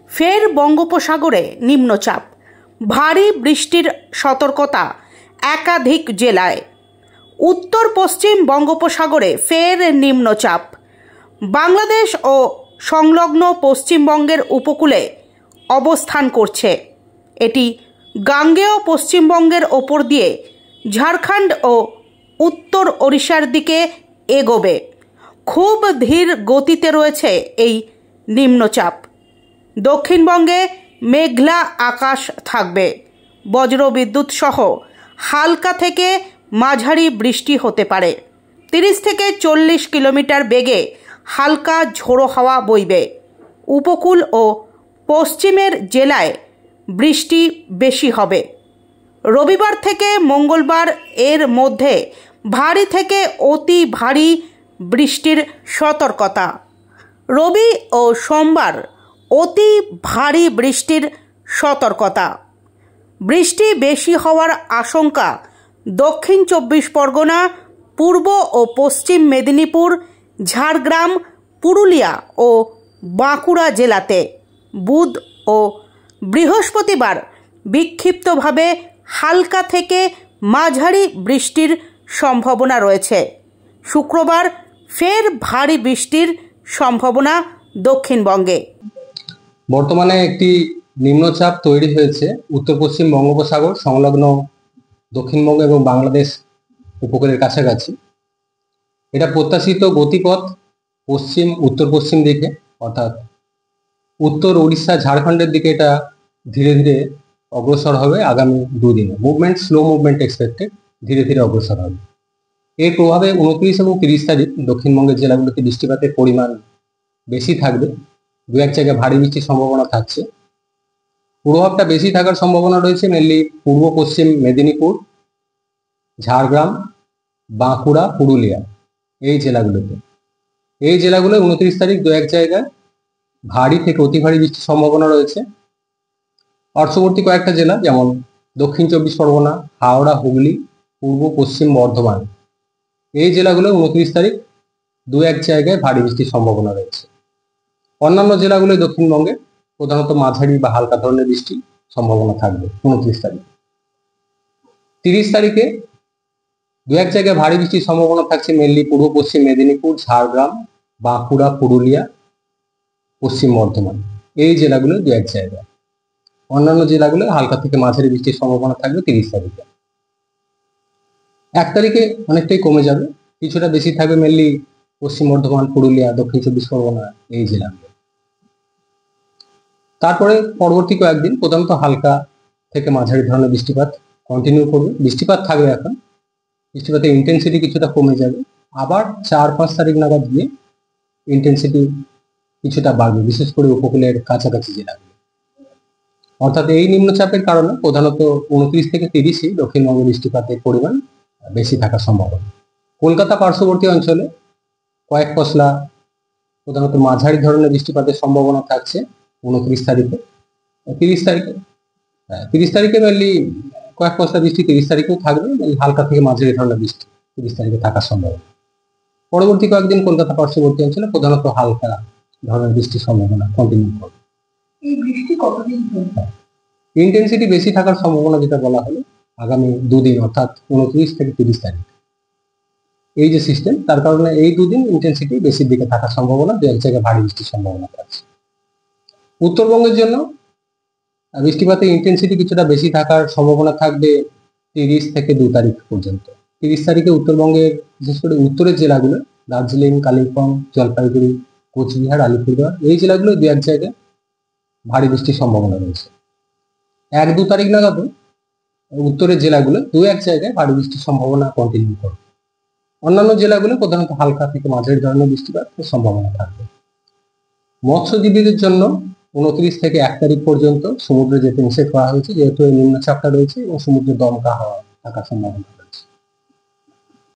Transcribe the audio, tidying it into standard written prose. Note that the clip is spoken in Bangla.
ফের বঙ্গোপসাগরে নিম্নচাপ, ভারী বৃষ্টির সতর্কতা একাধিক জেলায়। উত্তর পশ্চিম বঙ্গোপসাগরে ফের নিম্নচাপ, বাংলাদেশ ও সংলগ্ন পশ্চিমবঙ্গের উপকূলে অবস্থান করছে। এটি গাঙ্গেয় পশ্চিমবঙ্গের ওপর দিয়ে ঝাড়খণ্ড ও উত্তর ওড়িশার দিকে এগোবে। খুব ধীর গতিতে রয়েছে এই নিম্নচাপ। দক্ষিণবঙ্গে মেঘলা আকাশ থাকবে, বজ্রবিদ্যুৎ সহ হালকা থেকে মাঝারি বৃষ্টি হতে পারে। 30 থেকে 40 কিলোমিটার বেগে হালকা ঝোড়ো হাওয়া বইবে। উপকূল ও পশ্চিমের জেলায় বৃষ্টি বেশি হবে। রবিবার থেকে মঙ্গলবার এর মধ্যে ভারী থেকে অতি ভারী বৃষ্টির সতর্কতা। রবি ও সোমবার অতি ভারী বৃষ্টির সতর্কতা। বৃষ্টি বেশি হওয়ার আশঙ্কা দক্ষিণ 24 পরগনা, পূর্ব ও পশ্চিম মেদিনীপুর, ঝাড়গ্রাম, পুরুলিয়া ও বাঁকুড়া জেলাতে। বুধ ও বৃহস্পতিবার বিক্ষিপ্তভাবে হালকা থেকে মাঝারি বৃষ্টির সম্ভাবনা রয়েছে। শুক্রবার ফের ভারী বৃষ্টির সম্ভাবনা দক্ষিণবঙ্গে। বর্তমানে একটি নিম্নচাপ তৈরি হয়েছে উত্তর পশ্চিম বঙ্গোপসাগর সংলগ্ন দক্ষিণবঙ্গ এবং বাংলাদেশ উপকূলের কাছাকাছি। এটা প্রত্যাশিত গতিপথ পশ্চিম উত্তর পশ্চিম দিকে, অর্থাৎ উত্তর উড়িষ্যা ঝাড়খণ্ডের দিকে এটা ধীরে ধীরে অগ্রসর হবে আগামী দুদিনে। মুভমেন্ট স্লো মুভমেন্ট এক্সপেক্টেড, ধীরে ধীরে অগ্রসর হবে। এর প্রভাবে 29 এবং 30 তারিখ দক্ষিণবঙ্গের জেলাগুলোতে বৃষ্টিপাতের পরিমাণ বেশি থাকবে। দু এক জায়গায় ভারী বৃষ্টির সম্ভাবনা থাকছে। প্রভাবটা বেশি থাকার সম্ভাবনা রয়েছে মেনলি পূর্ব পশ্চিম মেদিনীপুর, ঝাড়গ্রাম, বাঁকুড়া, পুরুলিয়া এই জেলাগুলোতে। এই জেলাগুলোয় 29 তারিখ দু এক জায়গায় ভারী থেকে অতি ভারী বৃষ্টির সম্ভাবনা রয়েছে। পার্শ্ববর্তী কয়েকটা জেলা যেমন দক্ষিণ 24 পরগনা, হাওড়া, হুগলি, পূর্ব পশ্চিম বর্ধমান এই জেলাগুলো 29 তারিখ দু এক জায়গায় ভারী বৃষ্টির সম্ভাবনা রয়েছে। অন্যান্য জেলাগুলো দক্ষিণবঙ্গে প্রধানত মাঝারি বা হালকা ধরনের বৃষ্টির সম্ভাবনা থাকবে 29 তারিখ। 30 তারিখে দু এক জায়গায় ভারী বৃষ্টির সম্ভাবনা থাকছে মেনলি পূর্ব পশ্চিম মেদিনীপুর, ঝাড়গ্রাম, বাঁকুড়া, পুরুলিয়া, পশ্চিম বর্ধমান এই জেলাগুলো দু এক জায়গায়। অন্যান্য জেলাগুলো হালকা থেকে মাঝারি বৃষ্টির সম্ভাবনা থাকবে 30 তারিখে। 1 তারিখে অনেকটাই কমে যাবে, কিছুটা বেশি থাকবে মেনলি পশ্চিম বর্ধমান, পুরুলিয়া, দক্ষিণ 24 পরগনা এই জেলাগুলো। তারপরে পরবর্তী কয়েকদিন প্রধানত হালকা থেকে মাঝারি ধরনের বৃষ্টিপাত কন্টিনিউ করবে। বৃষ্টিপাত থাকবে, এখন বৃষ্টিপাতের ইন্টেন্সিটি কিছুটা কমে যাবে। আবার 4-5 তারিখ নাগাদ গিয়ে ইন্টেন্সিটি কিছুটা বাড়বে, বিশেষ করে উপকূলের কাছাকাছি জেলাগুলো। অর্থাৎ এই নিম্নচাপের কারণে প্রধানত 29 থেকে 30 দক্ষিণবঙ্গে বৃষ্টিপাতের পরিমাণ বেশি থাকার সম্ভাবনা। কলকাতা পার্শ্ববর্তী অঞ্চলে কয়েক পশলা প্রধানত মাঝারি ধরনের বৃষ্টিপাতের সম্ভাবনা থাকছে 29 তারিখে। 30 তারিখে মেনলি কয়েক পশলা বৃষ্টি 30 তারিখেও থাকবে, হালকা থেকে মাঝারি ধরনের বৃষ্টি 30 তারিখে থাকার সম্ভাবনা। পরবর্তী কয়েকদিন কলকাতা পার্শ্ববর্তী অঞ্চলে প্রধানত হালকা ধরনের বৃষ্টির সম্ভাবনা কন্টিনিউ করবে। এই বৃষ্টি কতদিন চলবে? ইন্টেন্সিটি বেশি থাকার সম্ভাবনা যেটা বলা হলো আগামী দুদিন, অর্থাৎ 29 থেকে 30 তারিখ এই যে সিস্টেম, তার কারণে এই দুদিন ইন্টেন্সিটি বেশির দিকে থাকার সম্ভাবনা, দু এক জায়গায় ভারী বৃষ্টির সম্ভাবনা থাকছে। উত্তরবঙ্গের জন্য বৃষ্টিপাতের ইন্টেন্সিটি কিছুটা বেশি থাকার সম্ভাবনা থাকবে 30 থেকে 2 তারিখ পর্যন্ত। 30 তারিখে উত্তরবঙ্গের বিশেষ করে উত্তরের জেলাগুলো দার্জিলিং, কালিম্পং, জলপাইগুড়ি, কোচবিহার, আলিপুরদুয়ার এই জেলাগুলো দু এক জায়গায় ভারী বৃষ্টির সম্ভাবনা রয়েছে। 1-2 তারিখ নাগাদ উত্তরের জেলাগুলো দু এক জায়গায় ভারী বৃষ্টির সম্ভাবনা কন্টিনিউ করবে। অন্যান্য জেলাগুলো প্রধানত হালকা থেকে মাঝারি ধরনের বৃষ্টিপাতের সম্ভাবনা থাকবে। মৎস্যজীবীদের জন্য 29 থেকে 1 তারিখ পর্যন্ত সমুদ্রে যেতে নিষেধ করা হয়েছে, যেহেতু এই নিম্নচাপটা রয়েছে এবং সমুদ্রে দমকা হাওয়া থাকার সম্ভাবনা রয়েছে।